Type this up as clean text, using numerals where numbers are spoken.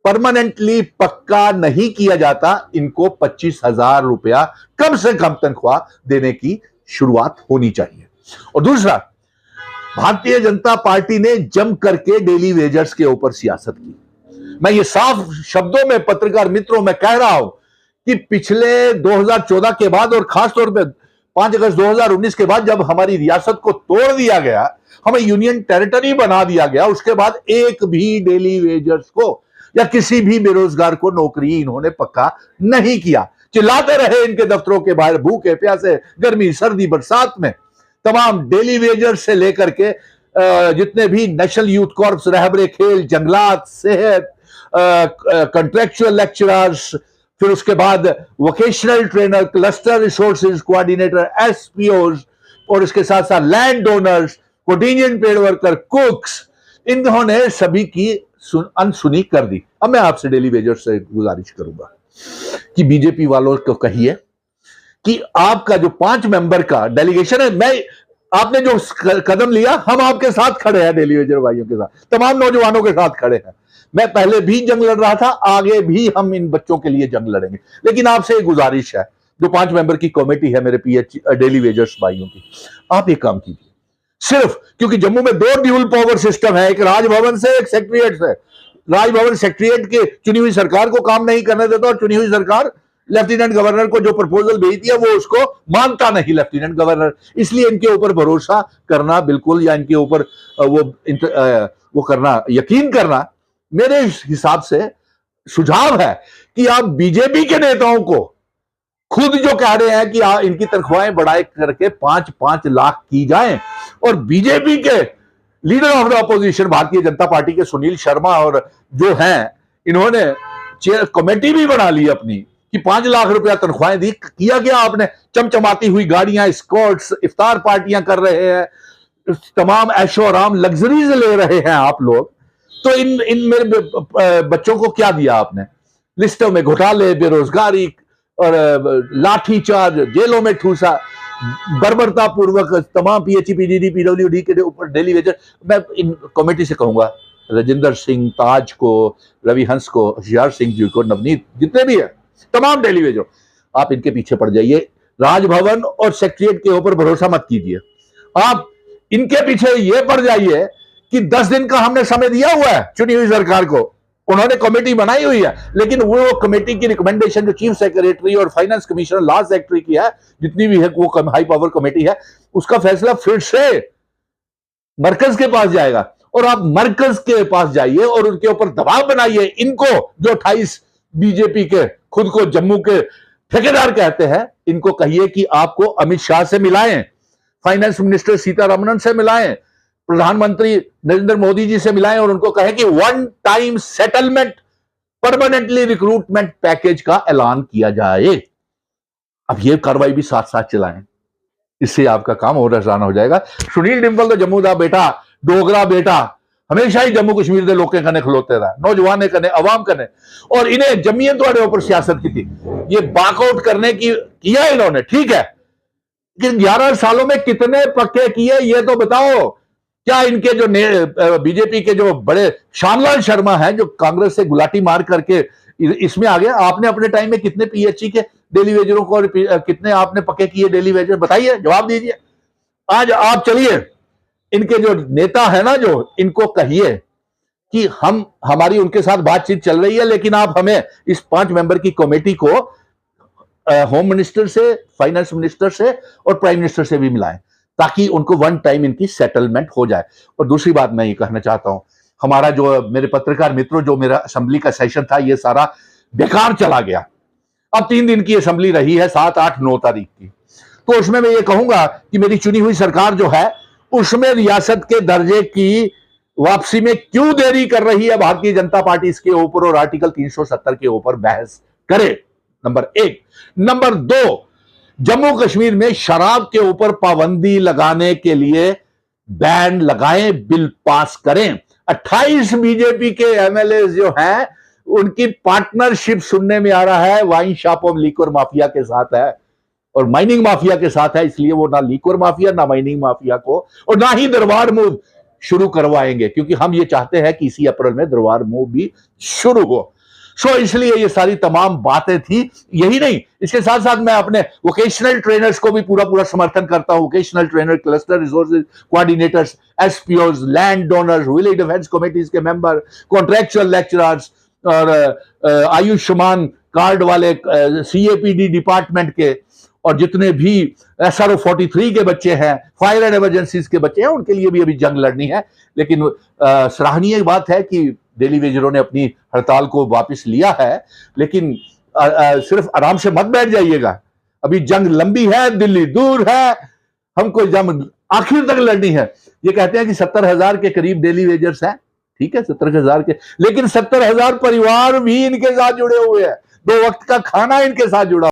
Permanently पक्का नहीं किया जाता, इनको 25,000 रुपया कम से कम तनख्वाह देने की शुरुआत होनी चाहिए। और दूसरा, भारतीय जनता पार्टी ने जम करके डेली वेजर्स के ऊपर सियासत की। मैं ये साफ शब्दों में पत्रकार मित्रों में कह रहा हूं कि पिछले 2014 के बाद और खासतौर पे 5 अगस्त 2019 के बाद जब हमारी रियासत को तोड़ दिया गया, हमें यूनियन टेरिटरी बना दिया गया, उसके बाद एक भी डेली वेजर्स को या किसी भी बेरोजगार को नौकरी इन्होंने पक्का नहीं किया। चिल्लाते रहे इनके दफ्तरों के बाहर भूखे प्यासे, गर्मी सर्दी बरसात में। तमाम डेली वेजर्स से लेकर के जितने भी नेशनल यूथ कॉर्प्स, रहबरे खेल, जंगलात, सेहत, कॉन्ट्रेक्चुअल लेक्चरर्स, फिर उसके बाद vocational trainer, cluster resources coordinator, SPOs, और इसके साथ साथ land owners, contingent paid worker, cooks, इन्होंने सभी की अनसुनी कर दी। अब मैं आपसे डेली वेजर्स से गुजारिश करूंगा कि बीजेपी वालों को कहिए कि आपका जो 5 मेंबर का डेलीगेशन है, मैं आपने जो कदम लिया, हम आपके साथ खड़े हैं, डेली वेजर भाइयों के साथ, तमाम नौजवानों के साथ खड़े हैं। मैं पहले भी जंग लड़ रहा था, आगे भी हम इन बच्चों के लिए जंग लड़ेंगे। लेकिन आपसे एक गुजारिश है, जो 5 मेंबर की कमेटी है मेरे डेली वेजर्स भाइयों की, आप एक काम कीजिए। सिर्फ क्योंकि जम्मू में 2 ड्यूल पावर सिस्टम है, एक राजभवन से, एक सेक्रेटरिएट से। राजभवन सेक्रेटरिएट के चुनी हुई सरकार को काम नहीं करने देता, और चुनी हुई सरकार लेफ्टिनेंट गवर्नर को जो प्रपोजल भेजती है वो उसको मानता नहीं लेफ्टिनेंट गवर्नर। इसलिए इनके ऊपर भरोसा करना बिल्कुल, या इनके ऊपर वो करना, यकीन करना, मेरे हिसाब से सुझाव है कि आप बीजेपी के नेताओं को खुद जो कह रहे हैं कि इनकी तनख्वाहें बढ़ाए करके 5-5 लाख की जाएं, और बीजेपी के leader of the opposition Bharatiya Janata party के सुनील शर्मा और जो हैं, इन्होंने कमेटी भी बना ली अपनी कि 5 लाख रुपया तनख्वाहें दी। किया गया आपने, चमचमाती हुई गाड़ियां, स्कॉट्स, इफ्तार पार्टियां कर रहे हैं, तमाम ऐशो आराम लग्जरीज ले रहे हैं आप लोग। तो इन मेरे बच्चों को क्या दिया आपने? लिस्टों में घोटाले, बेरोजगारी और लाठीचार्ज, जेलों में ठूसा, बर्बरता पूर्वक तमाम पीएचई, पीजीडी, पीडब्ल्यूडी के ऊपर डेली वेजर। मैं इन कमेटी से कहूंगा, राजेंद्र सिंह, ताज को, रवि हंस को, होशियार सिंह जी को, नवनीत, जितने भी है तमाम डेली वेजर, आप इनके पीछे पड़ जाइए। राजभवन और सेक्रेटरिएट के ऊपर भरोसा मत कीजिए, आप इनके पीछे ये पड़ जाइए कि 10 दिन का हमने समय दिया हुआ है चुनी हुई सरकार को, उन्होंने कमेटी बनाई हुई है, लेकिन वो कमेटी की रिकमेंडेशन जो चीफ सेक्रेटरी और फाइनेंस कमिश्नर, लॉ सेक्रेटरी की है, जितनी भी है वो हाई पावर कमेटी है, उसका फैसला फिर से मरकज के पास जाएगा। और आप मरकज के पास जाइए और उनके ऊपर दबाव बनाइए। इनको जो 28 बीजेपी के खुद को जम्मू के ठेकेदार कहते हैं, इनको कहिए कि आपको अमित शाह से मिलाएं, फाइनेंस मिनिस्टर सीतारमण से मिलाएं, प्रधानमंत्री नरेंद्र मोदी जी से मिलाएं, और उनको कहें कि 1 time settlement, permanently recruitment package का ऐलान किया जाए। अब ये कार्रवाई भी साथ साथ चलाएं, इससे आपका काम और आसान हो जाएगा। सुनील डिंपल तो जम्मू दा बेटा, डोगरा बेटा, हमेशा ही जम्मू कश्मीर के लोगों कने खलोते रहा, नौजवान कने, अवाम कने, और इन्हें जमीयत वाले ऊपर सियासत की थी। ये बाकआउट करने की किया इन्होंने, ठीक है, लेकिन 11 सालों में कितने पक्के किए ये तो बताओ। क्या इनके जो बीजेपी के जो बड़े श्यामलाल शर्मा हैं, जो कांग्रेस से गुलाटी मार करके इसमें आ गया, आपने अपने टाइम में कितने पीएचई के डेली वेजरों को और कितने आपने पक्के किए डेली वेजर, बताइए, जवाब दीजिए। आज आप चलिए, इनके जो नेता है ना, जो इनको कहिए कि हमारी उनके साथ बातचीत चल रही है, लेकिन आप हमें इस 5 मेंबर की कमेटी को होम मिनिस्टर से, फाइनेंस मिनिस्टर से और प्राइम मिनिस्टर से भी मिलाएं, ताकि उनको 1 टाइम इनकी सेटलमेंट हो जाए। और दूसरी बात मैं ये कहना चाहता हूं, हमारा जो मेरे पत्रकार मित्रों, जो मेरा असेंबली का सेशन था, ये सारा बेकार चला गया। अब 3 दिन की असेंबली रही है, 7, 8, 9 तारीख की, तो उसमें मैं ये कहूंगा कि मेरी चुनी हुई सरकार जो है, उसमें रियासत के दर्जे की वापसी में क्यों देरी कर रही है भारतीय जनता पार्टी, इसके ऊपर और आर्टिकल 370 के ऊपर बहस करे, नंबर 1। नंबर 2, जम्मू कश्मीर में शराब के ऊपर पाबंदी लगाने के लिए बैन लगाएं, बिल पास करें। 28 बीजेपी के एमएलए जो हैं, उनकी पार्टनरशिप सुनने में आ रहा है वाइन शॉप और लीकर माफिया के साथ है और माइनिंग माफिया के साथ है। इसलिए वो ना लीकर माफिया, ना माइनिंग माफिया को, और ना ही दरबार मूव शुरू करवाएंगे, क्योंकि हम ये चाहते हैं कि इसी अप्रैल में दरबार मूव भी शुरू हो। सो इसलिए ये सारी तमाम बातें थी। यही नहीं, इसके साथ साथ मैं अपने वोकेशनल ट्रेनर्स को भी पूरा पूरा समर्थन करता हूं। Vocational trainer, cluster resources coordinators, SPOs, land donors, village defence committees के मेंबर, कॉन्ट्रेक्चुअल लेक्चरर्स और आयुष्मान कार्ड वाले सीएपीडी डिपार्टमेंट के, और जितने भी SRO 43 के बच्चे हैं, फायर एंड इमरजेंसीज के बच्चे हैं, उनके लिए भी अभी जंग लड़नी है। लेकिन सराहनीय बात है कि डेली वेजरों ने अपनी हड़ताल को वापस लिया है। लेकिन सिर्फ आराम से मत बैठ जाइएगा, अभी जंग लंबी है, दिल्ली दूर है, हमको जंग आखिर तक लड़नी है। ये कहते हैं कि 70,000 के करीब डेली वेजर्स हैं, ठीक है, 70,000 के, लेकिन 70,000 परिवार भी इनके साथ जुड़े हुए हैं, 2 वक्त का खाना इनके साथ जुड़ा